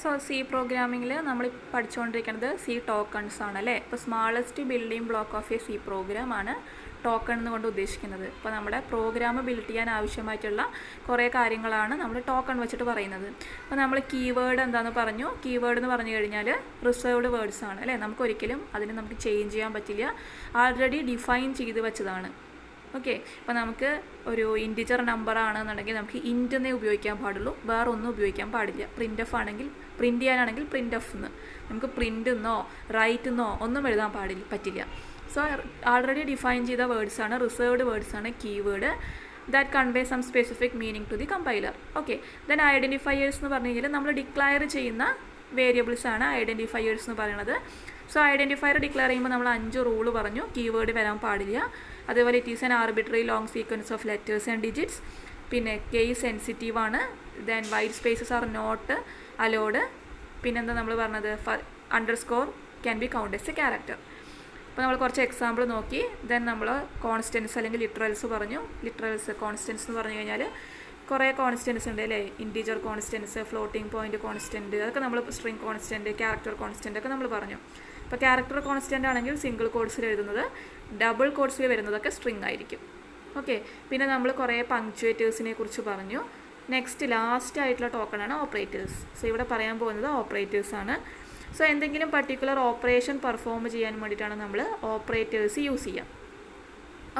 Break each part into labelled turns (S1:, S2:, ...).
S1: So C പ്രോഗ്രാമിങ്ങിൽ നമ്മൾ പഠിച്ചുകൊണ്ടിരിക്കുന്നത് C tokens ആണ് അല്ലേ. ഇപ്പോൾ smallest building block of a C program ആണ് ടോക്കൺ എന്നുകൊണ്ട് ഉദ്ദേശിക്കുന്നത്. ഇപ്പോൾ നമ്മുടെ പ്രോഗ്രാം ബിൽഡ് ചെയ്യാൻ ആവശ്യമായിട്ടുള്ള കുറേ കാര്യങ്ങളാണ് നമ്മൾ ടോക്കൺ വെച്ചിട്ട് പറയുന്നത്. അപ്പോൾ നമ്മൾ കീവേഡ് എന്താണെന്ന് പറഞ്ഞു. കീവേഡ് എന്ന് പറഞ്ഞു കഴിഞ്ഞാൽ റിസർവ്ഡ് വേർഡ്സ് ആണ് അല്ലേ. നമുക്കൊരിക്കലും അതിന് നമുക്ക് ചേഞ്ച് ചെയ്യാൻ പറ്റില്ല, ആൾറെഡി ഡിഫൈൻ ചെയ്ത് വെച്ചതാണ്. ഓക്കെ, അപ്പോൾ നമുക്ക് ഒരു ഇൻറ്റിജർ നമ്പർ ആണെന്നുണ്ടെങ്കിൽ നമുക്ക് ഇൻറ്റ് എന്നേ ഉപയോഗിക്കാൻ പാടുള്ളൂ, വേറെ ഒന്നും ഉപയോഗിക്കാൻ പാടില്ല. പ്രിൻ്റ് എഫ് ആണെങ്കിൽ പ്രിൻ്റ് ചെയ്യാനാണെങ്കിൽ പ്രിൻ്റ് എഫ് എന്ന്, നമുക്ക് പ്രിൻ്റ് എന്നോ റൈറ്റ് എന്നോ ഒന്നും എഴുതാൻ പറ്റില്ല. സോ ആൾറെഡി ഡിഫൈൻ ചെയ്ത വേർഡ്സ് ആണ്, റിസർവ്ഡ് വേർഡ്സ് ആണ് keyword. That convey some specific meaning to the compiler. Okay, then identifiers എന്ന് പറഞ്ഞു കഴിഞ്ഞാൽ നമ്മൾ ഡിക്ലെയർ ചെയ്യുന്ന വേരിയബിൾസ് ആണ് ഐഡൻറ്റിഫയേഴ്സ് എന്ന് പറയുന്നത്. സോ ഐഡൻറ്റിഫയർ ഡിക്ലെയർ ചെയ്യുമ്പോൾ നമ്മൾ 5 റൂള് പറഞ്ഞു. കീവേഡ് വരാൻ പാടില്ല, അതേപോലെ it is an arbitrary long sequence of letters and digits, പിന്നെ കേസ് സെൻസിറ്റീവ് ആണ്, then white spaces are not allowed, പിന്നെന്താ നമ്മൾ പറഞ്ഞത് underscore can be count as a character. അപ്പോൾ നമ്മൾ കുറച്ച് എക്സാമ്പിൾ നോക്കി. ദെൻ നമ്മൾ കോൺസ്റ്റൻസ് അല്ലെങ്കിൽ ലിറ്ററൽസ് പറഞ്ഞു. ലിറ്ററൽസ് കോൺസ്റ്റൻസ് എന്ന് പറഞ്ഞു കഴിഞ്ഞാൽ കുറേ കോൺസ്റ്റൻസ് ഉണ്ട് അല്ലേ. Integer constants, floating point constant, അതൊക്കെ നമ്മൾ സ്ട്രിങ് കോൺസ്റ്റൻറ്റ്, ക്യാരക്ടർ കോൺസ്റ്റൻ്റ് ഒക്കെ നമ്മൾ പറഞ്ഞു. ഇപ്പോൾ ക്യാരക്ടർ കോൺസ്റ്റൻ്റ് ആണെങ്കിൽ സിംഗിൾ കോഡ്സിൽ എഴുതുന്നത്, ഡബിൾ കോഡ്സിൽ വരുന്നതൊക്കെ സ്ട്രിങ് ആയിരിക്കും. ഓക്കെ, പിന്നെ നമ്മൾ കുറേ പങ്ക്ച്വേറ്റേഴ്സിനെ കുറിച്ച് പറഞ്ഞു. നെക്സ്റ്റ് ലാസ്റ്റ് ആയിട്ടുള്ള ടോക്കണാണ് ഓപ്പറേറ്റേഴ്സ്. സോ ഇവിടെ പറയാൻ പോകുന്നത് ഓപ്പറേറ്റേഴ്സാണ്. സോ എന്തെങ്കിലും പർട്ടിക്കുലർ ഓപ്പറേഷൻ പെർഫോം ചെയ്യാൻ വേണ്ടിയിട്ടാണ് നമ്മൾ ഓപ്പറേറ്റേഴ്സ് യൂസ് ചെയ്യുക.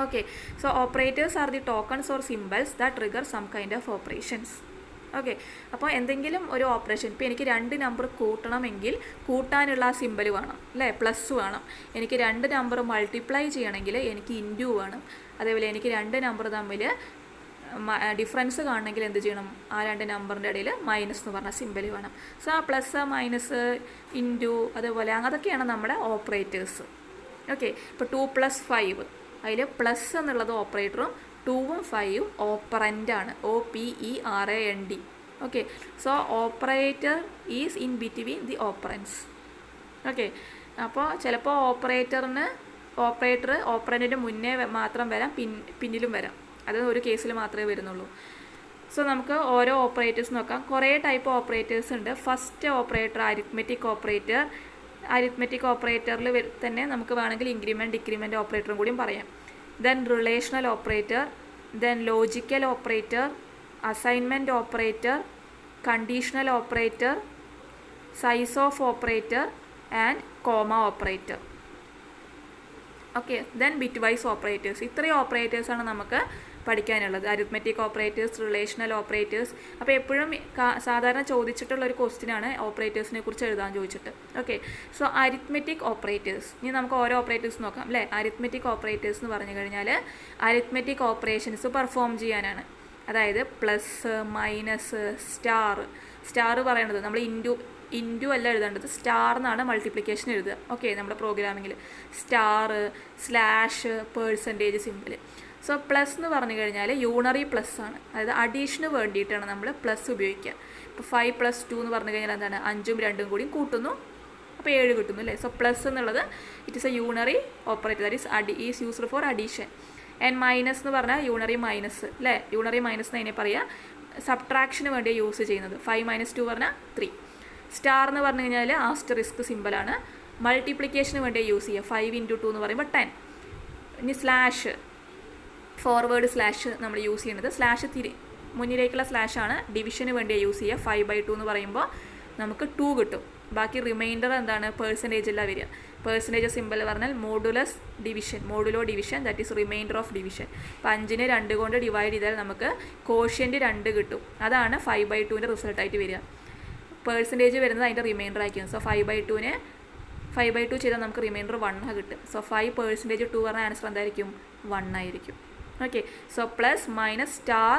S1: Okay, so operators are the tokens or symbols that trigger some kind of operations. Okay, അപ്പോൾ എന്തെങ്കിലും ഒരു ഓപ്പറേഷൻ, ഇപ്പോൾ എനിക്ക് 2 നമ്പർ കൂട്ടണമെങ്കിൽ കൂട്ടാനുള്ള ആ സിമ്പൽ വേണം അല്ലേ, പ്ലസ് വേണം. എനിക്ക് 2 നമ്പർ മൾട്ടിപ്ലൈ ചെയ്യണമെങ്കിൽ എനിക്ക് ഇൻറ്റു വേണം. അതേപോലെ എനിക്ക് 2 നമ്പർ തമ്മിൽ ഡിഫറൻസ് കാണണമെങ്കിൽ എന്ത് ചെയ്യണം, ആ 2 നമ്പറിൻ്റെ ഇടയിൽ മൈനസ് എന്ന് പറഞ്ഞ സിമ്പൽ വേണം. സോ ആ പ്ലസ് മൈനസ് ഇൻറ്റു അതേപോലെ അതൊക്കെയാണ് നമ്മുടെ ഓപ്പറേറ്റേഴ്സ്. ഓക്കെ, ഇപ്പോൾ 2 + 5 അതിൽ പ്ലസ് എന്നുള്ളത് ഓപ്പറേറ്ററും 2ഉം 5ഉം ഓപ്പറൻ്റാണ്, OPERAND. Okay, so operator is in between the operands. Okay, അപ്പോൾ ചിലപ്പോൾ ഓപ്പറേറ്ററിൻ്റെ മുന്നേ മാത്രം വരാം, പിന്നിലും വരാം. അത് ഒരു കേസിൽ മാത്രമേ വരുന്നുള്ളൂ. സോ നമുക്ക് ഓരോ ഓപ്പറേറ്റേഴ്സ് നോക്കാം. കുറേ ടൈപ്പ് ഓപ്പറേറ്റേഴ്സ് ഉണ്ട്. First operator arithmetic operator. Arithmetic ഓപ്പറേറ്ററിൽ തന്നെ നമുക്ക് വേണമെങ്കിൽ ഇൻക്രിമെൻറ്റ് ഡിക്രിമെൻറ്റ് ഓപ്പറേറ്ററും കൂടിയും പറയാം. Then relational operator, then logical operator, assignment operator, conditional operator, size of operator and comma operator. Okay, then bitwise operators. ഇത്രയും ഓപ്പറേറ്റേഴ്സാണ് നമുക്ക് പഠിക്കാനുള്ളത്. Arithmetic operators, relational operators. അപ്പോൾ എപ്പോഴും സാധാരണ ചോദിച്ചിട്ടുള്ള ഒരു ക്വസ്റ്റ്യനാണ് ഓപ്പറേറ്റേഴ്സിനെ കുറിച്ച് എഴുതാൻ ചോദിച്ചിട്ട്. Okay, so arithmetic operators. ഇനി നമുക്ക് ഓരോ ഓപ്പറേറ്റേഴ്സ് നോക്കാം അല്ലേ. അരിത്മെറ്റിക് ഓപ്പറേറ്റേഴ്സ് എന്ന് പറഞ്ഞു കഴിഞ്ഞാൽ അരിത്മെറ്റിക് ഓപ്പറേഷൻസ് പെർഫോം ചെയ്യാനാണ്. അതായത് പ്ലസ്, മൈനസ്, സ്റ്റാർ പറയണത് നമ്മൾ ഇൻറ്റു അല്ല എഴുതേണ്ടത്, സ്റ്റാർ എന്നാണ് മൾട്ടിപ്ലിക്കേഷൻ എഴുതുക. ഓക്കെ, നമ്മുടെ പ്രോഗ്രാമിങ്ങിൽ star, slash, percentage simple. So plus എന്ന് പറഞ്ഞു കഴിഞ്ഞാൽ യൂണറി പ്ലസ് ആണ്, അതായത് അഡീഷന് വേണ്ടിയിട്ടാണ് നമ്മൾ പ്ലസ് ഉപയോഗിക്കുക. ഇപ്പോൾ 5 + 2 എന്ന് പറഞ്ഞു കഴിഞ്ഞാൽ എന്താണ്, 5ഉം 2ഉം കൂടി കൂട്ടുന്നു, അപ്പോൾ 7 കിട്ടുന്നു അല്ലേ. സോ പ്ലസ് എന്നുള്ളത് it is a unary operator, that is used for addition. And minus എന്ന് പറഞ്ഞാൽ യൂണറി മൈനസ് അല്ലേ. യൂണറി മൈനസ് എന്ന് അതിനെ പറയുക, സബ്ട്രാക്ഷന് വേണ്ടിയാണ് യൂസ് ചെയ്യുന്നത്. 5 - 2 പറഞ്ഞാൽ 3. സ്റ്റാർ എന്ന് പറഞ്ഞു കഴിഞ്ഞാൽ ആസ്റ്ററിസ്ക് സിമ്പിളാണ്, മൾട്ടിപ്ലിക്കേഷന് വേണ്ടിയാണ് യൂസ് ചെയ്യുക. 5 × 2 എന്ന് പറയുമ്പോൾ 10. ഇനി സ്ലാഷ്, ഫോർവേഡ് സ്ലാഷ് നമ്മൾ യൂസ് ചെയ്യുന്നത്, സ്ലാഷ് മുന്നിലേക്കുള്ള സ്ലാഷാണ്, ഡിവിഷന് വേണ്ടിയാണ് യൂസ് ചെയ്യുക. 5/2 എന്ന് പറയുമ്പോൾ നമുക്ക് 2 കിട്ടും. ബാക്കി റിമൈൻഡർ എന്താണ്, പേഴ്സൻറ്റേജ് അല്ല വരിക. പേഴ്സൻറ്റേജ് സിമ്പിൾ പറഞ്ഞാൽ modulo division, that is remainder of division. അപ്പോൾ 5നെ 2 കൊണ്ട് ഡിവൈഡ് ചെയ്താൽ നമുക്ക് കോഷ്യൻ്റ് 2 കിട്ടും. അതാണ് 5/2ൻ്റെ റിസൾട്ടായിട്ട് വരിക. പേഴ്സൻറ്റേജ് വരുന്നത് അതിൻ്റെ റിമൈൻഡർ ആയിരിക്കും. സോ 5/2 ചെയ്താൽ നമുക്ക് റിമൈൻഡർ 1 കിട്ടും. സോ 5% 2 പറഞ്ഞ ആൻസർ എന്തായിരിക്കും, 1 ആയിരിക്കും. Okay, so plus, minus, star,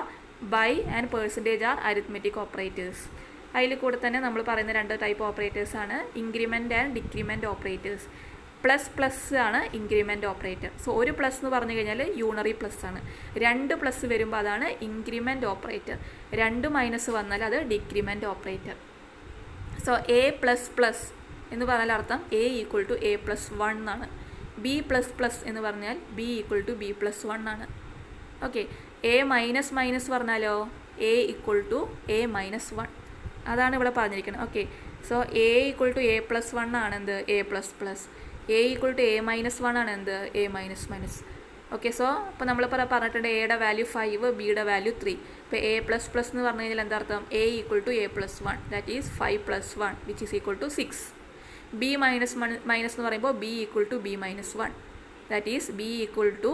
S1: by and percentage are arithmetic operators. അതിൽ കൂടെ തന്നെ നമ്മൾ പറയുന്ന 2 ടൈപ്പ് ഓപ്പറേറ്റേഴ്സാണ് increment and decrement operators. Plus ആണ് ഇൻക്രിമെൻറ്റ് ഓപ്പറേറ്റർ. സോ ഒരു പ്ലസ് എന്ന് പറഞ്ഞു കഴിഞ്ഞാൽ യൂണറി പ്ലസ് ആണ്. 2 പ്ലസ് വരുമ്പോൾ അതാണ് ഇൻക്രിമെൻറ്റ് ഓപ്പറേറ്റർ. 2 മൈനസ് വന്നാൽ അത് ഡിക്രിമെൻറ്റ് ഓപ്പറേറ്റർ. സോ A++ എന്ന് പറഞ്ഞാൽ അർത്ഥം A = A+1 എന്നാണ്. B++ എന്ന് പറഞ്ഞാൽ B = B+1 ആണ്. ഓക്കെ, A- പറഞ്ഞാലോ A = A-1. അതാണ് ഇവിടെ പറഞ്ഞിരിക്കുന്നത്. Okay, so A equal to A plus one ആണ് എന്ത് A plus plus, A equal to A minus one ആണ് എന്ത് A minus minus. Okay, so അപ്പോൾ നമ്മൾ പറഞ്ഞിട്ടുണ്ട് എയുടെ വാല്യൂ 5, ബിയുടെ വാല്യൂ 3. ഇപ്പോൾ എ പ്ലസ് പ്ലസ് എന്ന് പറഞ്ഞു കഴിഞ്ഞാൽ എന്താ അർത്ഥം? A equal to A plus one, that is 5 plus 1 which is equal to 6. B minus minus എന്ന് പറയുമ്പോൾ B equal to B minus 1, that is B equal to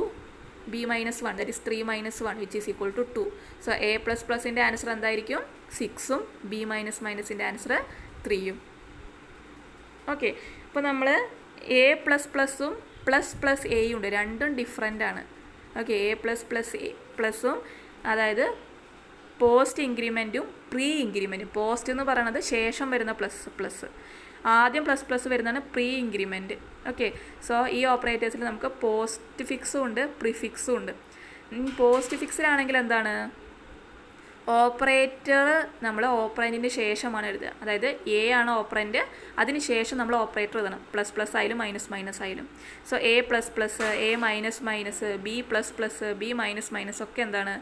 S1: B minus 1, that is 3 minus 1 which is equal to 2. So A plus പ്ലസിൻ്റെ answer എന്തായിരിക്കും? 6ഉം B minus മൈനസിൻ്റെ answer 3ഉം. Okay, അപ്പോൾ നമ്മൾ A plus പ്ലസും പ്ലസ് പ്ലസ് എയും ഉണ്ട്, രണ്ടും ഡിഫറെൻ്റ് ആണ്. Okay, A plus plus A പ്ലസും, അതായത് പോസ്റ്റ് ഇൻക്രിമെൻറ്റും പ്രീ ഇൻക്രിമെൻറ്റും. പോസ്റ്റ് എന്ന് പറയുന്നത് ശേഷം വരുന്ന പ്ലസ് പ്ലസ്, ആദ്യം പ്ലസ് പ്ലസ് വരുന്നതാണ് പ്രീ ഇൻക്രിമെൻറ്റ്. ഓക്കെ, സോ ഈ ഓപ്പറേറ്റേഴ്സിൽ നമുക്ക് പോസ്റ്റ് ഫിക്സും ഉണ്ട് പ്രിഫിക്സും ഉണ്ട്. പോസ്റ്റ് ഫിക്സിലാണെങ്കിൽ എന്താണ്? ഓപ്പറേറ്റർ നമ്മൾ ഓപ്പറൻറ്റിന് ശേഷമാണ് എഴുതുക. അതായത് എ ആണ് ഓപ്പറൻറ്റ്, അതിന് ശേഷം നമ്മൾ ഓപ്പറേറ്റർ എഴുതണം, പ്ലസ് പ്ലസ് ആയാലും മൈനസ് മൈനസ് ആയാലും. So A plus plus, A minus minus, B plus plus, B minus minus ഒക്കെ എന്താണ്?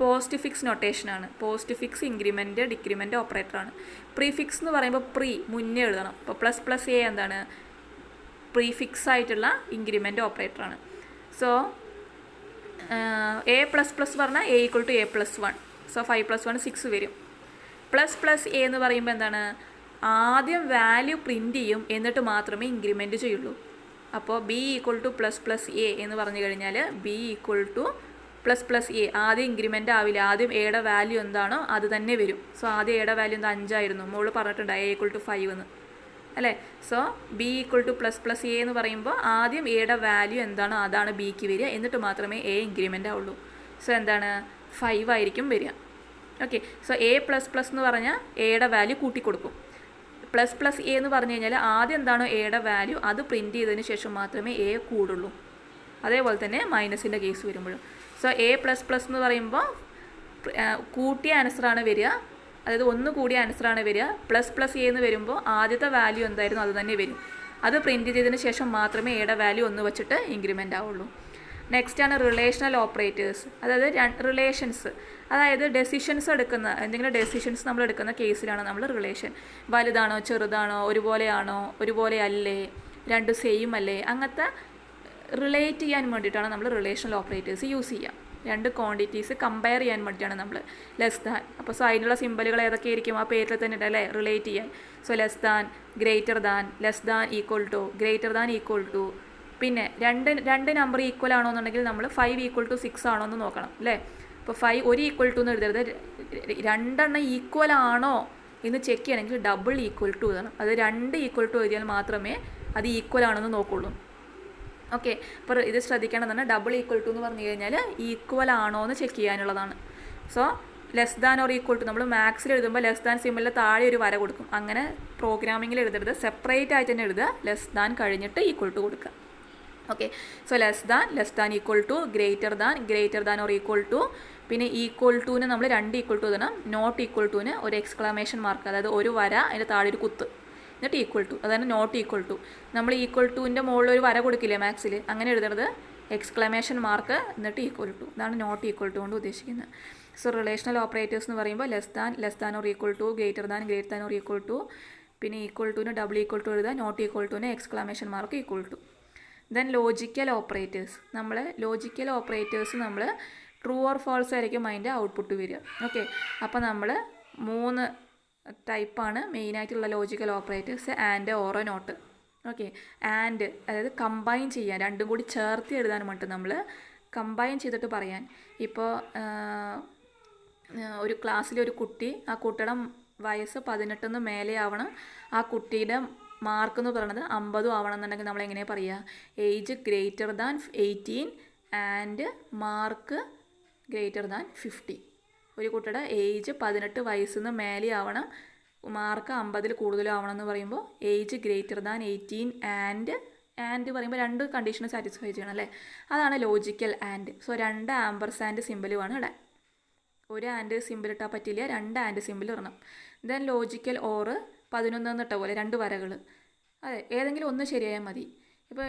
S1: പോസ്റ്റ് ഫിക്സ് നൊട്ടേഷനാണ്. പോസ്റ്റ് ഫിക്സ് ഇൻക്രിമെൻറ്റ് ഡിക്രിമെൻറ്റ് ഓപ്പറേറ്ററാണ്. പ്രീഫിക്സ് എന്ന് പറയുമ്പോൾ പ്രീ മുന്നേ എഴുതണം. അപ്പോൾ പ്ലസ് പ്ലസ് എ എന്താണ്? പ്രീഫിക്സ് ആയിട്ടുള്ള ഇൻക്രിമെൻറ്റ് ഓപ്പറേറ്ററാണ്. സോ എ പ്ലസ് പ്ലസ് പറഞ്ഞാൽ A equal to A plus 1. So 5 plus 1 6 വരും. പ്ലസ് പ്ലസ് എ എന്ന് പറയുമ്പോൾ എന്താണ്? ആദ്യം വാല്യൂ പ്രിൻ്റ് ചെയ്യും, എന്നിട്ട് മാത്രമേ ഇൻക്രിമെൻറ്റ് ചെയ്യുള്ളൂ. അപ്പോൾ B equal two plus plus A എന്ന് പറഞ്ഞു കഴിഞ്ഞാൽ B equal two plus plus A, ആദ്യം ഇൻക്രിമെൻ്റ് ആവില്ല, ആദ്യം എയുടെ വാല്യൂ എന്താണോ അത് തന്നെ വരും. സോ ആദ്യം എയുടെ വാല്യൂ എന്താ? 5 ആയിരുന്നു, മോള് പറഞ്ഞിട്ടുണ്ട് എ ഈക്വൾ ടു 5 എന്ന് അല്ലേ. So B equal two plus plus A എന്ന് പറയുമ്പോൾ ആദ്യം എയുടെ വാല്യൂ എന്താണോ അതാണ് ബിക്ക് വരിക, എന്നിട്ട് മാത്രമേ എ ഇൻക്രിമെൻ്റ് ആവുള്ളൂ. സോ എന്താണ്? 5 ആയിരിക്കും വരിക. Okay, so A plus plus എന്ന് പറഞ്ഞാൽ എയുടെ വാല്യൂ കൂട്ടിക്കൊടുക്കും. പ്ലസ് പ്ലസ് എ എന്ന് പറഞ്ഞു കഴിഞ്ഞാൽ ആദ്യം എന്താണോ എയുടെ വാല്യൂ അത് പ്രിൻറ്റ് ചെയ്തതിന് ശേഷം മാത്രമേ എ കൂടുള്ളൂ. അതേപോലെ തന്നെ മൈനസിൻ്റെ കേസ് വരുമ്പോഴും. സോ എ പ്ലസ് പ്ലസ് എന്ന് പറയുമ്പോൾ കൂട്ടിയ ആൻസറാണ് വരിക, അതായത് ഒന്ന് കൂടിയ ആൻസറാണ് വരിക. പ്ലസ് പ്ലസ് എ എന്ന് വരുമ്പോൾ ആദ്യത്തെ വാല്യൂ എന്തായിരുന്നു അത് തന്നെ വരും, അത് പ്രിൻറ്റ് ചെയ്തതിന് ശേഷം മാത്രമേ എയുടെ വാല്യൂ ഒന്ന് വെച്ചിട്ട് ഇൻക്രിമെൻ്റ് ആവുള്ളൂ. നെക്സ്റ്റ് ആണ് റിലേഷണൽ ഓപ്പറേറ്റേഴ്സ്, അതായത് റിലേഷൻസ്, അതായത് ഡെസിഷൻസ് എടുക്കുന്ന എന്തെങ്കിലും ഡെസിഷൻസ് നമ്മൾ എടുക്കുന്ന കേസിലാണ് നമ്മൾ റിലേഷൻ. വലുതാണോ ചെറുതാണോ, ഒരുപോലെയാണോ ഒരുപോലെ അല്ലേ, രണ്ടും സെയിം അല്ലേ, അങ്ങനത്തെ റിലേറ്റ് ചെയ്യാൻ വേണ്ടിയിട്ടാണ് നമ്മൾ റിലേഷണൽ ഓപ്പറേറ്റേഴ്സ് യൂസ് ചെയ്യുക. രണ്ട് ക്വാണ്ടിറ്റീസ് കമ്പയർ ചെയ്യാൻ വേണ്ടിയിട്ടാണ് നമ്മൾ ലെസ് ദാൻ. അപ്പോൾ സോ അതിനുള്ള സിമ്പലുകൾ ഏതൊക്കെ ആയിരിക്കും? ആ പേരിൽ തന്നെ ഉണ്ട് അല്ലേ, റിലേറ്റ് ചെയ്യാൻ. So less than, greater than, less than equal to, greater than equal to. പിന്നെ രണ്ട് നമ്പർ ഈക്വൽ ആണോ എന്നുണ്ടെങ്കിൽ നമ്മൾ 5 ഈക്വൽ ടു 6 ആണോ എന്ന് നോക്കണം അല്ലേ. അപ്പോൾ 5 ഒരു ഈക്വൽ ടു എന്ന് എഴുതരുത്, രണ്ടെണ്ണം ഈക്വൽ ആണോ എന്ന് ചെക്ക് ചെയ്യണമെങ്കിൽ ഡബിൾ ഈക്വൽ ടു എഴുതണം. അത് 2 ഈക്വൽ ടു എഴുതിയാൽ മാത്രമേ അത് ഈക്വൽ ആണോ എന്ന് നോക്കുള്ളൂ. ഓക്കെ, അപ്പോൾ ഇത് ശ്രദ്ധിക്കേണ്ടതാണ്. ഡബിൾ ഈക്വൽ ടു എന്ന് പറഞ്ഞു കഴിഞ്ഞാൽ ഈക്വൽ ആണോ എന്ന് ചെക്ക് ചെയ്യാനുള്ളതാണ്. So less than or equal to നമ്മൾ മാത്സിൽ എഴുതുമ്പോൾ ലെസ് ദാൻ സിമ്പിളിൽ താഴെ ഒരു വര കൊടുക്കും. അങ്ങനെ പ്രോഗ്രാമിങ്ങിൽ എഴുതരുത്, സെപ്പറേറ്റ് ആയിട്ട് തന്നെ എഴുതുക, ലെസ് ദാൻ കഴിഞ്ഞിട്ട് ഈക്വൽ ടു കൊടുക്കുക. Okay, so less than equal to, greater than or equal to. പിന്നെ ഈക്വൽ ടുവിന് നമ്മൾ 2 ഈക്വൽ ടു എഴുതണം. നോട്ട് ഈക്വൽ ടുവിന് ഒരു എക്സ്ക്ലമേഷൻ മാർക്ക്, അതായത് ഒരു വര അതിൻ്റെ താഴെ ഒരു കുത്ത്, എന്നിട്ട് ഈക്വൽ ടു, അതാണ് നോട്ട് ഈക്വൽ ടു. നമ്മൾ ഈക്വൽ ടുവിൻ്റെ മുകളിൽ ഒരു വര കൊടുക്കില്ലേ മാത്സിൽ, അങ്ങനെ എഴുതരുത്, എക്സ്ക്ലമേഷൻ മാർക്ക് എന്നിട്ട് ഈക്വൽ ടു. ഇതാണ് നോട്ട് ഈക്വൽ ടു കൊണ്ട് ഉദ്ദേശിക്കുന്നത്. സോ റിലേഷണൽ ഓപ്പറേറ്റേഴ്സ് എന്ന് പറയുമ്പോൾ less than or equal to, greater than or equal to. പിന്നെ ഈക്വൽ ടുവിന് ഡബിൾ ഈക്വൽ ടു എഴുതുക, നോട്ട് ഈക്വൽ ടുവിന് exclamation mark equal to. Then logical operators, നമ്മൾ ട്രൂ ഓർ ഫാൾസ് ആയിരിക്കും അതിൻ്റെ ഔട്ട്പുട്ട് വരിക. ഓക്കെ, അപ്പോൾ നമ്മൾ 3 ടൈപ്പാണ് മെയിനായിട്ടുള്ള logical operators: and, or, not. Okay, and അതായത് കമ്പൈൻ ചെയ്യാൻ, രണ്ടും കൂടി ചേർത്ത് എഴുതാൻ വേണ്ടി നമ്മൾ കമ്പൈൻ ചെയ്തിട്ട് പറയാൻ. ഇപ്പോൾ ഒരു ക്ലാസ്സിലൊരു കുട്ടി, ആ കുട്ടിയുടെ വയസ്സ് 18 മേലെ ആവണം, ആ കുട്ടിയുടെ മാർക്ക് എന്ന് പറയുന്നത് 50 ആവണം എന്നുണ്ടെങ്കിൽ നമ്മൾ എങ്ങനെ പറയുക? Age greater than 18 and mark greater than 50. ഒരു കുട്ടിയുടെ ഏജ് 18 വയസ്സിന് മേലെ ആവണം, മാർക്ക് 50 കൂടുതലും ആവണം എന്ന് പറയുമ്പോൾ ഏജ് ഗ്രേറ്റർ ദാൻ 18 ആൻഡ് പറയുമ്പോൾ 2 കണ്ടീഷൻ സാറ്റിസ്ഫൈ ചെയ്യണം അല്ലേ. അതാണ് ലോജിക്കൽ ആൻഡ്. സോ 2 ആമ്പർസാൻഡ് സിമ്പിളുമാണ് ഇവിടെ. ഒരു ആൻഡ് സിമ്പിൾ ഇട്ടാൽ പറ്റില്ല, 2 ആൻഡ് സിമ്പിൾ ഇടണം. ദെൻ ലോജിക്കൽ ഓർ 11 എന്നിട്ട പോലെ 2 വരകൾ, അതെ ഏതെങ്കിലും ഒന്ന് ശരിയായാൽ മതി. ഇപ്പോൾ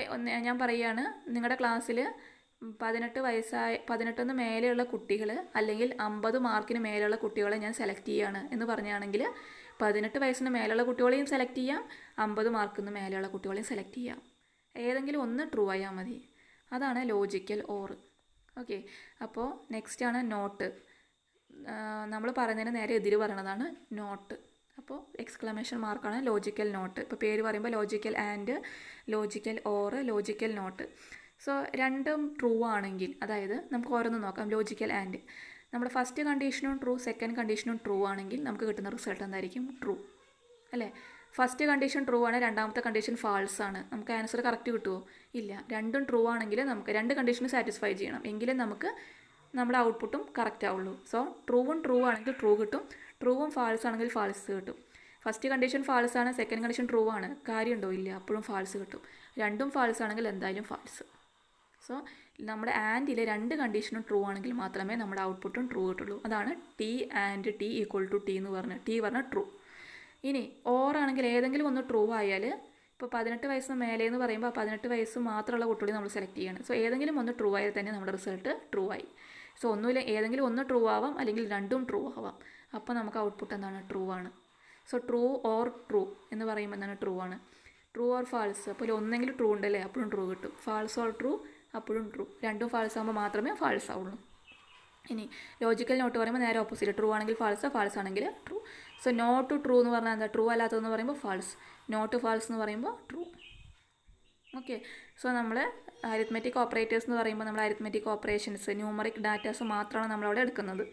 S1: ഞാൻ പറയുകയാണ്, നിങ്ങളുടെ ക്ലാസ്സിൽ 18 മേലെയുള്ള കുട്ടികൾ അല്ലെങ്കിൽ 50 മാർക്കിന് മേലെയുള്ള കുട്ടികളെ ഞാൻ സെലക്ട് ചെയ്യുകയാണ് എന്ന് പറയുകയാണെങ്കിൽ 18 വയസ്സിന് മേലുള്ള കുട്ടികളെയും സെലക്ട് ചെയ്യാം, 50 മാർക്കിന് മേലെയുള്ള കുട്ടികളെയും സെലക്ട് ചെയ്യാം. ഏതെങ്കിലും ഒന്ന് ട്രൂ ആയാൽ മതി. അതാണ് ലോജിക്കൽ ഓർ. ഓക്കെ, അപ്പോൾ നെക്സ്റ്റ് ആണ് നോട്ട്. നമ്മൾ പറയുന്നതിന് നേരെ എതിര് പറയണതാണ് നോട്ട്. അപ്പോൾ എക്സ്ക്ലമേഷൻ മാർക്കാണ് ലോജിക്കൽ നോട്ട്. ഇപ്പോൾ പേര് പറയുമ്പോൾ logical and, logical or, logical not. So രണ്ടും ട്രൂ ആണെങ്കിൽ, അതായത് നമുക്ക് ഓരോന്ന് നോക്കാം. ലോജിക്കൽ ആൻഡ് നമ്മുടെ ഫസ്റ്റ് കണ്ടീഷനും ട്രൂ, സെക്കൻഡ് കണ്ടീഷനും ട്രൂ ആണെങ്കിൽ നമുക്ക് കിട്ടുന്ന റിസൾട്ട് എന്തായിരിക്കും? ട്രൂ അല്ലേ? ഫസ്റ്റ് കണ്ടീഷൻ ട്രൂ ആണ്, രണ്ടാമത്തെ കണ്ടീഷൻ ഫാൾസ് ആണ്. നമുക്ക് ആൻസർ കറക്റ്റ് കിട്ടുമോ? ഇല്ല. രണ്ടും ട്രൂ ആണെങ്കിൽ നമുക്ക് രണ്ട് കണ്ടീഷനും സാറ്റിസ്ഫൈ ചെയ്യണം, എങ്കിലും നമുക്ക് നമ്മുടെ ഔട്ട്പുട്ടും കറക്റ്റ് ആവുള്ളൂ. സോ ട്രൂവും ട്രൂ ആണെങ്കിൽ ട്രൂ കിട്ടും, ട്രൂവും ഫാൾസ് ആണെങ്കിൽ ഫാൾസ് കിട്ടും. ഫസ്റ്റ് കണ്ടീഷൻ ഫാൾസ് ആണ്, സെക്കൻഡ് കണ്ടീഷൻ ട്രൂ ആണ്, കാര്യമുണ്ടോ? ഇല്ല, അപ്പോഴും ഫാൾസ് കിട്ടും. രണ്ടും ഫാൾസ് ആണെങ്കിൽ എന്തായാലും ഫാൾസ്. സോ നമ്മുടെ ആൻഡിൽ രണ്ട് കണ്ടീഷനും ട്രൂ ആണെങ്കിൽ മാത്രമേ നമ്മുടെ ഔട്ട്പുട്ടും ട്രൂ കിട്ടുള്ളൂ. അതാണ് T and T equal to T എന്ന് പറഞ്ഞ്, ടി പറഞ്ഞാൽ ട്രൂ. ഇനി ഓർ ആണെങ്കിൽ ഏതെങ്കിലും ഒന്ന് ട്രൂ ആയാൽ, ഇപ്പോൾ 18 വയസ്സിന് മേലെ എന്ന് പറയുമ്പോൾ 18 വയസ്സ് മാത്രമുള്ള കുട്ടികളെ നമ്മൾ സെലക്ട് ചെയ്യണം. സോ ഏതെങ്കിലും ഒന്ന് ട്രൂ ആയാൽ തന്നെ നമ്മുടെ റിസൾട്ട് ട്രൂ ആയി. സോ ഒന്നുമില്ല, ഏതെങ്കിലും ഒന്ന് ട്രൂ ആവാം, അല്ലെങ്കിൽ രണ്ടും ട്രൂ ആവാം. അപ്പോൾ നമുക്ക് ഔട്ട്പുട്ട് എന്താണ്? ട്രൂ ആണ്. സോ ട്രൂ ഓർ ട്രൂ എന്ന് പറയുമ്പോൾ എന്താണ്? ട്രൂ ആണ്. ട്രൂ ഓർ ഫാൾസ്, അപ്പോൾ ഒന്നെങ്കിലും ട്രൂ ഉണ്ടല്ലേ, അപ്പോഴും ട്രൂ കിട്ടും. ഫാൾസ് ഓർ ട്രൂ, അപ്പോഴും ട്രൂ. രണ്ടും ഫാൾസ് ആകുമ്പോൾ മാത്രമേ ഫാൾസ് ആവുള്ളൂ. ഇനി ലോജിക്കൽ നോട്ട് പറയുമ്പോൾ നേരെ ഓപ്പോസിറ്റ്, ട്രൂ ആണെങ്കിൽ ഫാൾസ്, ഫാൾസ് ആണെങ്കിൽ ട്രൂ. സോ നോട്ട് ട്രൂ എന്ന് പറഞ്ഞാൽ എന്താ? ട്രൂ അല്ലാത്തതെന്ന് പറയുമ്പോൾ ഫാൾസ്, നോട്ട് ഫാൾസ് എന്ന് പറയുമ്പോൾ ട്രൂ. ഓക്കെ, സോ നമ്മൾ അരിത്മെറ്റിക് ഓപ്പറേറ്റേഴ്സ് എന്ന് പറയുമ്പോൾ നമ്മൾ അരിത്മെറ്റിക് ഓപ്പറേഷൻസ്, ന്യൂമറിക് ഡാറ്റാസ് മാത്രമാണ് നമ്മളവിടെ എടുക്കുന്നത്.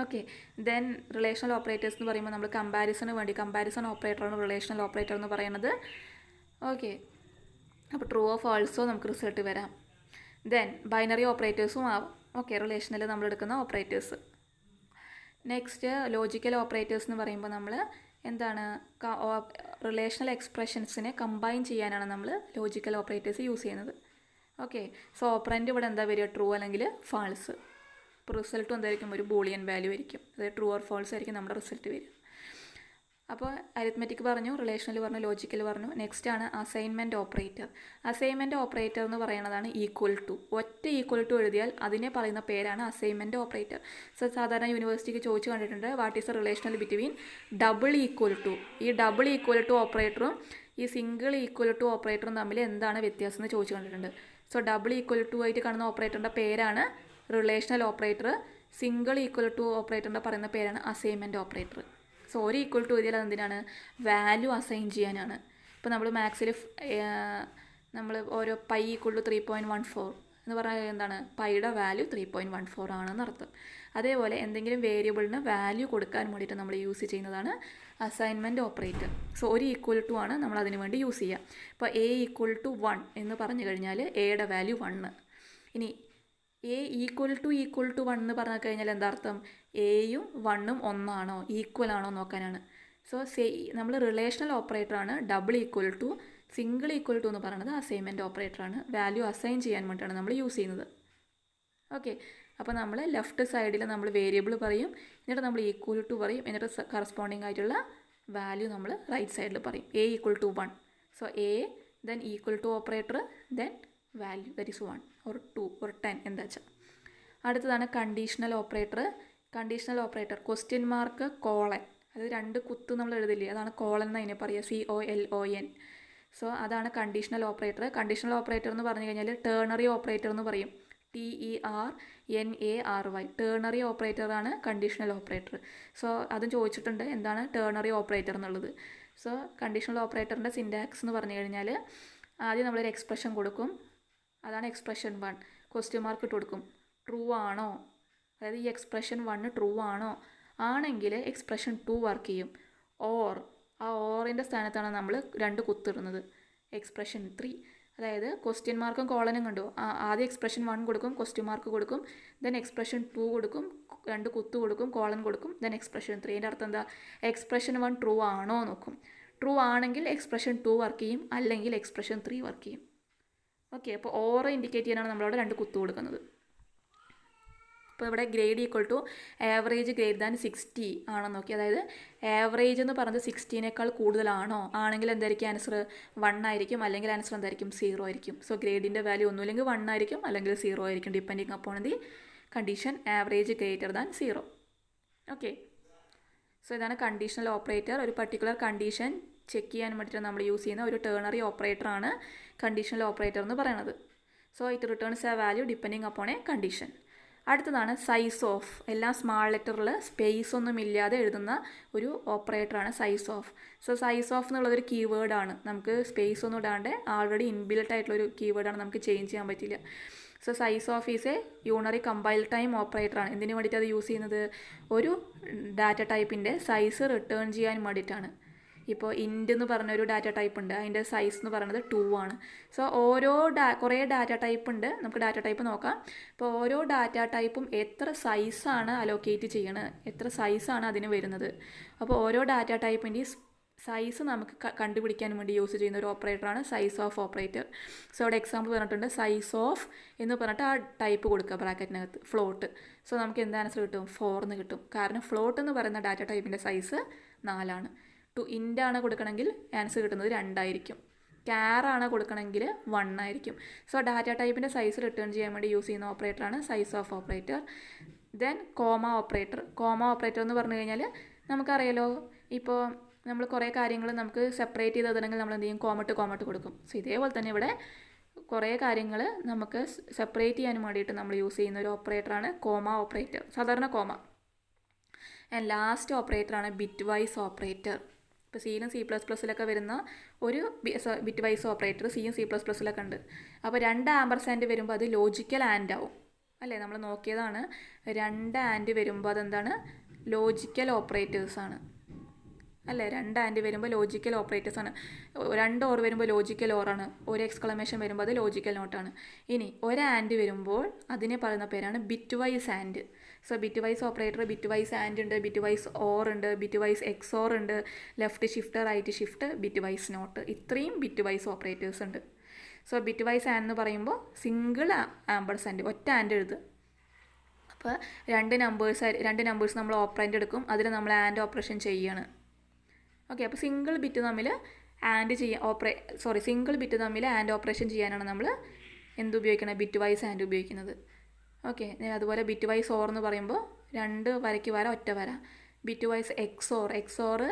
S1: ഓക്കെ, ദെൻ റിലേഷണൽ ഓപ്പറേറ്റേഴ്സ് എന്ന് പറയുമ്പോൾ നമ്മൾ കമ്പാരിസന് വേണ്ടി, കമ്പാരിസൺ ഓപ്പറേറ്ററാണ് റിലേഷണൽ ഓപ്പറേറ്റർ എന്ന് പറയുന്നത്. ഓക്കെ, അപ്പോൾ ട്രൂ ഓ ഫാൾസോ നമുക്ക് റിസൾട്ട് വരാം. ദെൻ ബൈനറി ഓപ്പറേറ്റേഴ്സും ആവും. ഓക്കെ, റിലേഷനിൽ നമ്മൾ എടുക്കുന്ന ഓപ്പറേറ്റേഴ്സ്. നെക്സ്റ്റ് ലോജിക്കൽ ഓപ്പറേറ്റേഴ്സ് എന്ന് പറയുമ്പോൾ നമ്മൾ എന്താണ്? റിലേഷണൽ എക്സ്പ്രഷൻസിനെ കമ്പൈൻ ചെയ്യാനാണ് നമ്മൾ ലോജിക്കൽ ഓപ്പറേറ്റേഴ്സ് യൂസ് ചെയ്യുന്നത്. ഓക്കെ, സോ ഓപ്പറൻറ്റ് ഇവിടെ എന്താ വരിക? ട്രൂ അല്ലെങ്കിൽ ഫാൾസ്. ഇപ്പോൾ റിസൾട്ടും എന്തായിരിക്കും? ഒരു ബൂളിയൻ വാല്യൂ ആയിരിക്കും. അതായത് ട്രൂ ഓർ ഫാൾസ് ആയിരിക്കും നമ്മുടെ റിസൾട്ട് വരിക. അപ്പോൾ അരിത്മെറ്റിക് പറഞ്ഞു, റിലേഷണൽ പറഞ്ഞു, ലോജിക്കൽ പറഞ്ഞു. നെക്സ്റ്റ് ആണ് അസൈൻമെൻറ്റ് ഓപ്പറേറ്റർ. അസൈൻമെൻറ്റ് ഓപ്പറേറ്റർ എന്ന് പറയുന്നതാണ് ഈക്വൽ ടു. ഒറ്റ ഈക്വൽ ടു എഴുതിയാൽ അതിനെ പറയുന്ന പേരാണ് അസൈൻമെൻറ്റ് ഓപ്പറേറ്റർ. സോ സാധാരണ യൂണിവേഴ്സിറ്റിക്ക് ചോദിച്ചു കണ്ടിട്ടുണ്ട്, what is a relational between double equal to. ഈ ഡബിൾ ഈക്വൽ ടു ഓപ്പറേറ്ററും ഈ സിംഗിൾ ഈക്വൽ ടു ഓപ്പറേറ്ററും തമ്മിൽ എന്താണ് വ്യത്യാസം എന്ന് ചോദിച്ചു കണ്ടിട്ടുണ്ട്. സോ ഡബിൾ ഈക്വൽ ടു ആയിട്ട് കാണുന്ന ഓപ്പറേറ്ററിൻ്റെ പേരാണ് relational operator. Single equal to ഓപ്പറേറ്ററിൻ്റെ പറയുന്ന പേരാണ് അസൈൻമെൻറ്റ് ഓപ്പറേറ്റർ. സോ ഒരു ഈക്വൽ ടു എഴുതിയാൽ അതെന്തിനാണ്? വാല്യൂ അസൈൻ ചെയ്യാനാണ്. ഇപ്പോൾ നമ്മൾ മാത്സിൽ നമ്മൾ ഓരോ പൈ ഈക്വൽ ടു 3.14 എന്ന് പറഞ്ഞാൽ എന്താണ്? പൈയുടെ വാല്യൂ 3.14 ആണെന്ന് അർത്ഥം. അതേപോലെ എന്തെങ്കിലും വേരിയബിളിന് വാല്യൂ കൊടുക്കാൻ വേണ്ടിയിട്ട് നമ്മൾ യൂസ് ചെയ്യുന്നതാണ് അസൈൻമെൻറ്റ് ഓപ്പറേറ്റർ. സോ ഒരു ഈക്വൽ ടു ആണ് നമ്മൾ അതിന് വേണ്ടി യൂസ് ചെയ്യുക. ഇപ്പോൾ എ ഈക്വൽ ടു 1 എന്ന് പറഞ്ഞു കഴിഞ്ഞാൽ എയുടെ വാല്യൂ 1. ഇനി എ ഈക്വൽ ടു 1 എന്ന് പറഞ്ഞു കഴിഞ്ഞാൽ എന്താ അർത്ഥം? എയും 1ഉം ഒന്നാണോ, ഈക്വൽ ആണോ നോക്കാനാണ്. സോ നമ്മൾ റിലേഷണൽ ഓപ്പറേറ്ററാണ് double equal to. Single equal to എന്ന് പറയുന്നത് അസൈൻമെൻറ്റ് ഓപ്പറേറ്ററാണ്. വാല്യൂ അസൈൻ ചെയ്യാൻ വേണ്ടിയിട്ടാണ് നമ്മൾ യൂസ് ചെയ്യുന്നത്. ഓക്കെ, അപ്പോൾ നമ്മൾ ലെഫ്റ്റ് സൈഡിൽ നമ്മൾ വേരിയബിൾ പറയും, എന്നിട്ട് നമ്മൾ ഈക്വൽ ടു പറയും, എന്നിട്ട് കറസ്പോണ്ടിങ് ആയിട്ടുള്ള വാല്യൂ നമ്മൾ റൈറ്റ് സൈഡിൽ പറയും. A equal to 1. So a, then equal to operator, then value, that is 1 or 2 or 10 എന്താ വെച്ചാൽ. അടുത്തതാണ് conditional operator. Conditional operator question mark colon, അത് രണ്ട് കുത്ത് നമ്മൾ എഴുതില്ലേ, അതാണ് കോളൻ എന്ന് അതിനെ പറയുക, COLON. സോ അതാണ് കണ്ടീഷണൽ ഓപ്പറേറ്റർ. കണ്ടീഷണൽ ഓപ്പറേറ്റർ എന്ന് പറഞ്ഞു കഴിഞ്ഞാൽ ടേണറി ഓപ്പറേറ്റർ എന്ന് പറയും. TERNARY, ternary ഓപ്പറേറ്ററാണ് conditional operator. So അതും ചോദിച്ചിട്ടുണ്ട്, എന്താണ് ടേണറി ഓപ്പറേറ്റർ എന്നുള്ളത്. സോ കണ്ടീഷണൽ ഓപ്പറേറ്ററിൻ്റെ സിൻറ്റാക്സ് എന്ന് പറഞ്ഞു കഴിഞ്ഞാൽ ആദ്യം നമ്മളൊരു എക്സ്പ്രഷൻ കൊടുക്കും, അതാണ് എക്സ്പ്രഷൻ 1. ക്വസ്റ്റ്യൻ മാർക്ക് ഇട്ട് കൊടുക്കും, ട്രൂ ആണോ, അതായത് ഈ എക്സ്പ്രഷൻ 1 ട്രൂ ആണോ, ആണെങ്കിൽ എക്സ്പ്രഷൻ 2 വർക്ക് ചെയ്യും. ഓർ, ആ ഓറിൻ്റെ സ്ഥാനത്താണ് നമ്മൾ രണ്ട് കുത്തിടുന്നത്. എക്സ്പ്രഷൻ 3, അതായത് ക്വസ്റ്റ്യൻ മാർക്കും കോളനും കണ്ടു. ആദ്യം എക്സ്പ്രഷൻ 1 കൊടുക്കും, ക്വസ്റ്റ്യൻ മാർക്ക് കൊടുക്കും, ദെൻ എക്സ്പ്രഷൻ 2 കൊടുക്കും, രണ്ട് കുത്ത് കൊടുക്കും, കോളൻ കൊടുക്കും, ദെൻ എക്സ്പ്രഷൻ 3. അതിൻ്റെ അർത്ഥം എന്താ? എക്സ്പ്രഷൻ 1 ട്രൂ ആണോ നോക്കും. ട്രൂ ആണെങ്കിൽ എക്സ്പ്രഷൻ 2 വർക്ക് ചെയ്യും, അല്ലെങ്കിൽ എക്സ്പ്രഷൻ 3 വർക്ക് ചെയ്യും. ഓക്കെ, അപ്പോൾ ഓർ ഇൻഡിക്കേറ്റ് ചെയ്യാനാണ് നമ്മളവിടെ രണ്ട് കുത്ത് കൊടുക്കുന്നത്. അപ്പോൾ ഇവിടെ grade equal to average greater than 60 ആണോ നോക്കി. അതായത് ആവറേജ് എന്ന് പറയുന്നത് 60നേക്കാൾ കൂടുതലാണോ, ആണെങ്കിൽ എന്തായിരിക്കും ആൻസർ? 1 ആയിരിക്കും, അല്ലെങ്കിൽ ആൻസർ എന്തായിരിക്കും? 0 ആയിരിക്കും. സോ ഗ്രേഡിൻ്റെ വാല്യൂ ഒന്നുമില്ലെങ്കിൽ 1 ആയിരിക്കും, അല്ലെങ്കിൽ 0 ആയിരിക്കും, depending upon the condition average greater than 0. Okay, so ഇതാണ് കണ്ടീഷണൽ ഓപ്പറേറ്റർ. ഒരു പർട്ടിക്കുലർ കണ്ടീഷൻ ചെക്ക് ചെയ്യാൻ വേണ്ടിയിട്ട് നമ്മൾ യൂസ് ചെയ്യുന്ന ഒരു ടേണറി ഓപ്പറേറ്ററാണ് കണ്ടീഷണൽ ഓപ്പറേറ്റർ എന്ന് പറയുന്നത്. So it returns a value depending upon a condition. അടുത്തതാണ് സൈസ് ഓഫ്. എല്ലാം സ്മാൾ ലെറ്ററിൽ സ്പേസ് ഒന്നും ഇല്ലാതെ എഴുതുന്ന ഒരു ഓപ്പറേറ്ററാണ് size of. So size of എന്നുള്ളതൊരു കീവേഡാണ്. നമുക്ക് സ്പേസ് ഒന്നും ഇടാണ്ട് ആൾറെഡി ഇൻബിൽട്ട് ആയിട്ടുള്ളൊരു കീവേഡാണ്, നമുക്ക് ചേഞ്ച് ചെയ്യാൻ പറ്റില്ല. So size of is a unary compile time ഓപ്പറേറ്ററാണ്. എന്തിനു വേണ്ടിയിട്ട് അത് യൂസ് ചെയ്യുന്നത്? ഒരു ഡാറ്റ ടൈപ്പിൻ്റെ സൈസ് റിട്ടേൺ ചെയ്യാൻ വേണ്ടിയിട്ടാണ്. ഇപ്പോൾ ഇൻറ്റ് എന്ന് പറഞ്ഞൊരു ഡാറ്റ ടൈപ്പ് ഉണ്ട്, അതിൻ്റെ സൈസ് എന്ന് പറയുന്നത് 2 ആണ്. സോ കുറേ ഡാറ്റ ടൈപ്പ് ഉണ്ട്, നമുക്ക് ഡാറ്റ ടൈപ്പ് നോക്കാം. അപ്പോൾ ഓരോ ഡാറ്റ ടൈപ്പും എത്ര സൈസാണ് അലോക്കേറ്റ് ചെയ്യണത്, എത്ര സൈസാണ് അതിന് വരുന്നത്. അപ്പോൾ ഓരോ ഡാറ്റ ടൈപ്പിൻ്റെ സൈസ് നമുക്ക് കണ്ടുപിടിക്കാൻ വേണ്ടി യൂസ് ചെയ്യുന്ന ഒരു ഓപ്പറേറ്ററാണ് സൈസ് ഓഫ് ഓപ്പറേറ്റർ. സോ അവിടെ എക്സാമ്പിൾ പറഞ്ഞിട്ടുണ്ട്, സൈസ് ഓഫ് എന്ന് പറഞ്ഞിട്ട് ആ ടൈപ്പ് കൊടുക്കുക ബ്രാക്കറ്റിനകത്ത്, ഫ്ലോട്ട്. സോ നമുക്ക് എന്ത് ആൻസർ കിട്ടും? 4 എന്ന് കിട്ടും. കാരണം ഫ്ലോട്ട് എന്ന് പറയുന്ന ഡാറ്റ ടൈപ്പിൻ്റെ സൈസ് 4 ആണ്. ഇൻ്റ് ആണ് കൊടുക്കണമെങ്കിൽ ആൻസർ കിട്ടുന്നത് 2 ആയിരിക്കും. ക്യാറാണ് കൊടുക്കണമെങ്കിൽ 1 ആയിരിക്കും. സോ ഡാറ്റ ടൈപ്പിൻ്റെ സൈസ് റിട്ടേൺ ചെയ്യാൻ വേണ്ടി യൂസ് ചെയ്യുന്ന ഓപ്പറേറ്ററാണ് size of operator. Then comma operator. Comma operator എന്ന് പറഞ്ഞു കഴിഞ്ഞാൽ നമുക്കറിയാലോ, ഇപ്പോൾ നമ്മൾ കുറേ കാര്യങ്ങൾ നമുക്ക് സെപ്പറേറ്റ് ചെയ്ത് തരണമെങ്കിൽ നമ്മൾ എന്ത് ചെയ്യും? കോമട്ട് കൊടുക്കും. സോ ഇതേപോലെ തന്നെ ഇവിടെ കുറേ കാര്യങ്ങൾ നമുക്ക് സെപ്പറേറ്റ് ചെയ്യാൻ വേണ്ടിയിട്ട് നമ്മൾ യൂസ് ചെയ്യുന്ന ഒരു ഓപ്പറേറ്ററാണ് കോമ ഓപ്പറേറ്റർ, സാധാരണ കോമ. ആൻഡ് ലാസ്റ്റ് ഓപ്പറേറ്ററാണ് ബിറ്റ് വൈസ് ഓപ്പറേറ്റർ. ഇപ്പോൾ സിയിലും C++ലൊക്കെ വരുന്ന ഒരു ബിറ്റ് വൈസ് ഓപ്പറേറ്റർ സിയും C++ലൊക്കെ ഉണ്ട്. അപ്പോൾ 2 ആമ്പർസാൻഡ് വരുമ്പോൾ അത് ലോജിക്കൽ ആൻഡ് ആവും അല്ലേ? നമ്മൾ നോക്കിയതാണ്. 2 ആൻഡ് വരുമ്പോൾ അതെന്താണ്? ലോജിക്കൽ ഓപ്പറേറ്റേഴ്സാണ് അല്ലേ? 2 ആൻഡ് വരുമ്പോൾ ലോജിക്കൽ ഓപ്പറേറ്റേഴ്സാണ്. 2 ഓർ വരുമ്പോൾ ലോജിക്കൽ ഓറാണ്. ഒരു എക്സ്ക്ലമേഷൻ വരുമ്പോൾ അത് ലോജിക്കൽ നോട്ടാണ്. ഇനി ഒരു ആൻഡ് വരുമ്പോൾ അതിനെ പറയുന്ന പേരാണ് bitwise and. So bitwise operator, bitwise and ഉണ്ട്, ബിറ്റ് വൈസ് ഓർ ഉണ്ട്, ബിറ്റ് വൈസ് എക്സോർ ഉണ്ട്, left shift, right shift, bitwise not, ഇത്രയും ബിറ്റ് വൈസ് ഓപ്പറേറ്റേഴ്സ് ഉണ്ട്. സോ ബിറ്റ് വൈസ് ആൻഡ് എന്ന് പറയുമ്പോൾ സിംഗിൾ ആമ്പർസാൻഡ്, ഒറ്റ and എഴുതുക. അപ്പോൾ 2 നമ്പേഴ്സ് നമ്മൾ ഓപ്പറേൻ്റ് എടുക്കും, അതിൽ നമ്മൾ ആൻഡ് ഓപ്പറേഷൻ ചെയ്യാണ്. ഓക്കെ, അപ്പോൾ സിംഗിൾ ബിറ്റ് തമ്മിൽ സിംഗിൾ ബിറ്റ് തമ്മിൽ ആൻഡ് ഓപ്പറേഷൻ ചെയ്യാനാണ് നമ്മൾ ഉപയോഗിക്കുന്നത്? ബിറ്റ് വൈസ് ആൻഡ് ഉപയോഗിക്കുന്നത്. ഓക്കെ, അതുപോലെ ബിറ്റ് വൈസ് ഓർ എന്ന് പറയുമ്പോൾ 2 വരയ്ക്ക് വര, ഒറ്റ വര. ബിറ്റ് വൈസ് എക്സോർ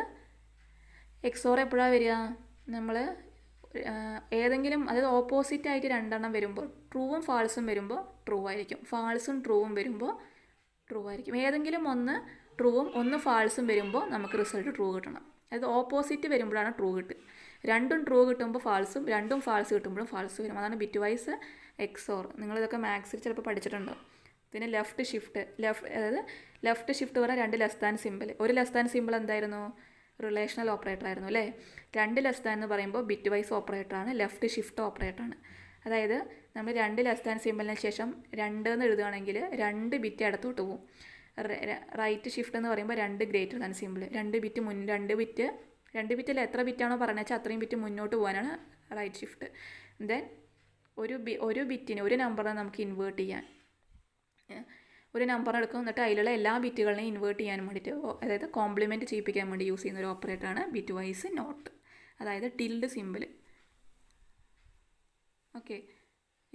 S1: എപ്പോഴാണ് വരിക? നമ്മൾ ഏതെങ്കിലും, അതായത് ഓപ്പോസിറ്റ് ആയിട്ട് 2 എണ്ണം വരുമ്പോൾ, ട്രൂവും ഫാൾസും വരുമ്പോൾ ട്രൂ ആയിരിക്കും, ഫാൾസും ട്രൂവും വരുമ്പോൾ ട്രൂ ആയിരിക്കും. ഏതെങ്കിലും ഒന്ന് ട്രൂവും ഒന്ന് ഫാൾസും വരുമ്പോൾ നമുക്ക് റിസൾട്ട് ട്രൂ കിട്ടണം. അതായത് ഓപ്പോസിറ്റ് വരുമ്പോഴാണ് ട്രൂ കിട്ടുക. 2ഉം ട്രൂ കിട്ടുമ്പോൾ ഫാൾസും, 2ഉം ഫാൾസ് കിട്ടുമ്പോഴും ഫാൾസ് വരും. അതാണ് ബിറ്റ് വൈസ് എക്സോർ. നിങ്ങളിതൊക്കെ മാത്സിൽ ചിലപ്പോൾ പഠിച്ചിട്ടുണ്ടോ? പിന്നെ ലെഫ്റ്റ് ഷിഫ്റ്റ്, അതായത് ലെഫ്റ്റ് ഷിഫ്റ്റ് പറഞ്ഞാൽ 2 ലെസ് ദാൻ സിമ്പിൾ. ഒരു ലെസ് ദാൻ സിമ്പിൾ എന്തായിരുന്നു? റിലേഷണൽ ഓപ്പറേറ്റർ ആയിരുന്നു അല്ലേ? 2 ലെസ് ദാൻ എന്ന് പറയുമ്പോൾ ബിറ്റ് വൈസ് ഓപ്പറേറ്ററാണ്, ലെഫ്റ്റ് ഷിഫ്റ്റ് ഓപ്പറേറ്ററാണ്. അതായത് നമ്മൾ 2 ലെസ് ദാൻ സിമ്പിളിന് ശേഷം 2 എന്ന് എഴുതുകയാണെങ്കിൽ 2 ബിറ്റ് ഇടത്തോട്ട് പോകും. റൈറ്റ് ഷിഫ്റ്റ് എന്ന് പറയുമ്പോൾ 2 ഗ്രേറ്റർ ദാൻ സിമ്പിൾ, 2 ബിറ്റിൽ എത്ര ബിറ്റാണോ പറഞ്ഞാൽ വെച്ചാൽ അത്രയും ബിറ്റ് മുന്നോട്ട് പോകാനാണ് റൈറ്റ് ഷിഫ്റ്റ്. ദെൻ ഒരു ബിറ്റിന്, ഒരു നമ്പറിനെ നമുക്ക് ഇൻവേർട്ട് ചെയ്യാൻ, ഒരു നമ്പർ എടുക്കും, എന്നിട്ട് അതിലുള്ള എല്ലാ ബിറ്റുകളെയും ഇൻവേർട്ട് ചെയ്യാൻ വേണ്ടിയിട്ട്, അതായത് കോംപ്ലിമെൻറ്റ് ചെയ്യിപ്പിക്കാൻ വേണ്ടി യൂസ് ചെയ്യുന്ന ഒരു ഓപ്പറേറ്ററാണ് ബിറ്റ് വൈസ് നോട്ട്, അതായത് ടിൽഡ് സിമ്പിൾ. ഓക്കെ,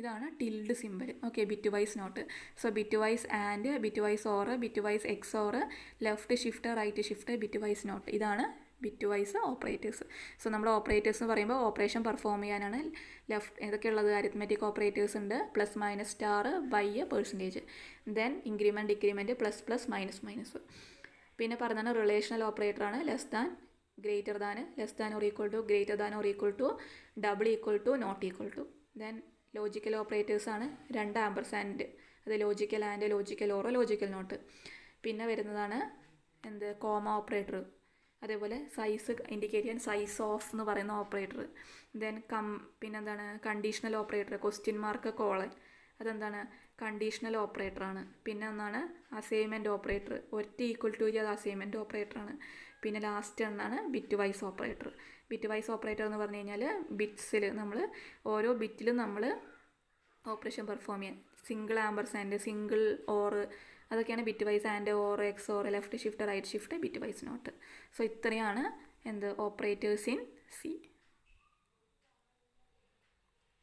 S1: ഇതാണ് tilde simple. Okay, bitwise not. So bitwise and, bitwise or, bitwise XOR, left shift, right shift, bitwise not. ഇതാണ് bitwise operators. So നമ്മൾ operators എന്ന് പറയുമ്പോൾ operation perform ചെയ്യാനാണ് ഏതൊക്കെയുള്ളത്? Arithmetic operators ഉണ്ട്, plus minus, star, by, percentage. Then increment, decrement, plus plus, minus minus. പിന്നെ പറഞ്ഞാൽ relational ഓപ്പറേറ്ററാണ് less than, greater than, less than or equal to, greater than or equal to, double equal to, not equal to. Then logical ഓപ്പറേറ്റേഴ്സാണ് 2 ampersand, അത് logical and, logical or, logical not. പിന്നെ വരുന്നതാണ് comma operator. അതേപോലെ size indicate ചെയ്യാൻ size of എന്ന് പറയുന്ന operator. Then പിന്നെന്താണ് conditional operator, question mark, colon, അതെന്താണ് കണ്ടീഷണൽ ഓപ്പറേറ്ററാണ്. പിന്നെ ഒന്നാണ് അസൈൻമെൻറ്റ് ഓപ്പറേറ്റർ, ഒറ്റ ഈക്വൽ ടു അത് അസൈൻമെൻറ്റ് ഓപ്പറേറ്ററാണ്. പിന്നെ ലാസ്റ്റ് ഒന്നാണ് bitwise operator. Bitwise operator എന്ന് പറഞ്ഞു കഴിഞ്ഞാൽ ബിറ്റ്സിൽ നമ്മൾ ഓരോ ബിറ്റിലും നമ്മൾ ഓപ്പറേഷൻ പെർഫോം ചെയ്യാൻ, സിംഗിൾ ആമ്പർസാൻഡ്, സിംഗിൾ ഓർ, അതൊക്കെയാണ് bitwise and, or, XOR, left shift, right shift, bitwise not. So ഇത്രയാണ് ഓപ്പറേറ്റേഴ്സ് ഇൻ സി.